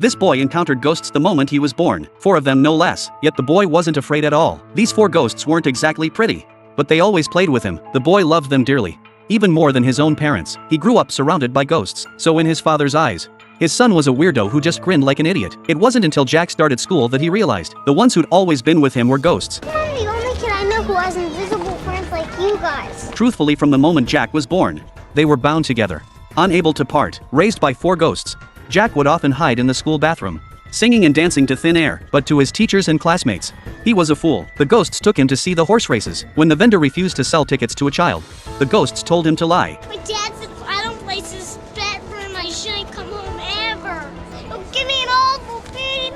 This boy encountered ghosts the moment he was born, 4 of them no less, yet the boy wasn't afraid at all. These 4 ghosts weren't exactly pretty, but they always played with him. The boy loved them dearly. Even more than his own parents, he grew up surrounded by ghosts, so in his father's eyes, his son was a weirdo who just grinned like an idiot. It wasn't until Jack started school that he realized the ones who'd always been with him were ghosts. I'm the only kid I know who has invisible friends like you guys. Truthfully, from the moment Jack was born, they were bound together, unable to part. Raised by 4 ghosts, Jack would often hide in the school bathroom, singing and dancing to thin air, but to his teachers and classmates, he was a fool. The ghosts took him to see the horse races. When the vendor refused to sell tickets to a child, the ghosts told him to lie. My dad said if I don't place his bet for him, I shouldn't come home ever. He'll give me an awful beating.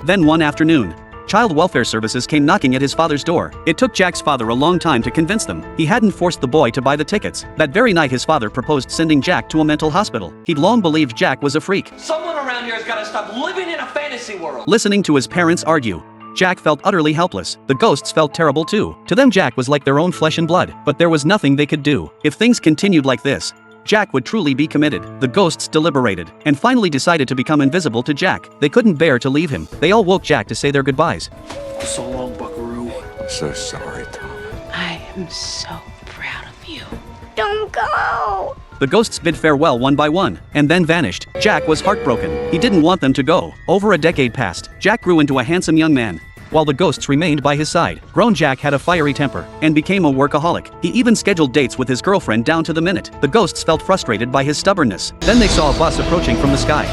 Then one afternoon, Child Welfare Services came knocking at his father's door. It took Jack's father a long time to convince them. He hadn't forced the boy to buy the tickets. That very night his father proposed sending Jack to a mental hospital. He'd long believed Jack was a freak. Someone around here has got to stop living in a fantasy world. Listening to his parents argue, Jack felt utterly helpless. The ghosts felt terrible too. To them Jack was like their own flesh and blood, but there was nothing they could do. If things continued like this, Jack would truly be committed. The ghosts deliberated, and finally decided to become invisible to Jack. They couldn't bear to leave him. They all woke Jack to say their goodbyes. So long, Buckaroo. I'm so sorry, Tom. I am so proud of you. Don't go. The ghosts bid farewell one by one, and then vanished. Jack was heartbroken. He didn't want them to go. Over a decade passed. Jack grew into a handsome young man, while the ghosts remained by his side. Grown Jack had a fiery temper, and became a workaholic. He even scheduled dates with his girlfriend down to the minute. The ghosts felt frustrated by his stubbornness. Then they saw a bus approaching from the sky.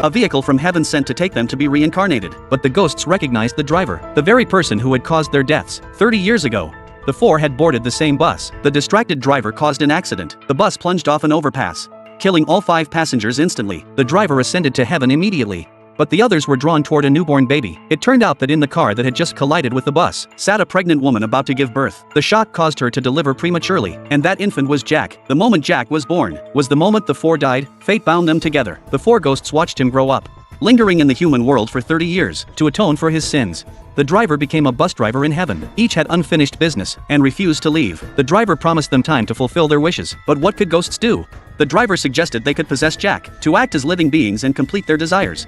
A vehicle from heaven sent to take them to be reincarnated. But the ghosts recognized the driver, the very person who had caused their deaths. 30 years ago, the 4 had boarded the same bus. The distracted driver caused an accident. The bus plunged off an overpass, killing all 5 passengers instantly. The driver ascended to heaven immediately, but the others were drawn toward a newborn baby. It turned out that in the car that had just collided with the bus sat a pregnant woman about to give birth. The shock caused her to deliver prematurely, and that infant was Jack. The moment Jack was born was the moment the 4 died. Fate bound them together. The 4 ghosts watched him grow up, lingering in the human world for 30 years to atone for his sins. The driver became a bus driver in heaven. Each had unfinished business and refused to leave. The driver promised them time to fulfill their wishes. But what could ghosts do? The driver suggested they could possess Jack to act as living beings and complete their desires.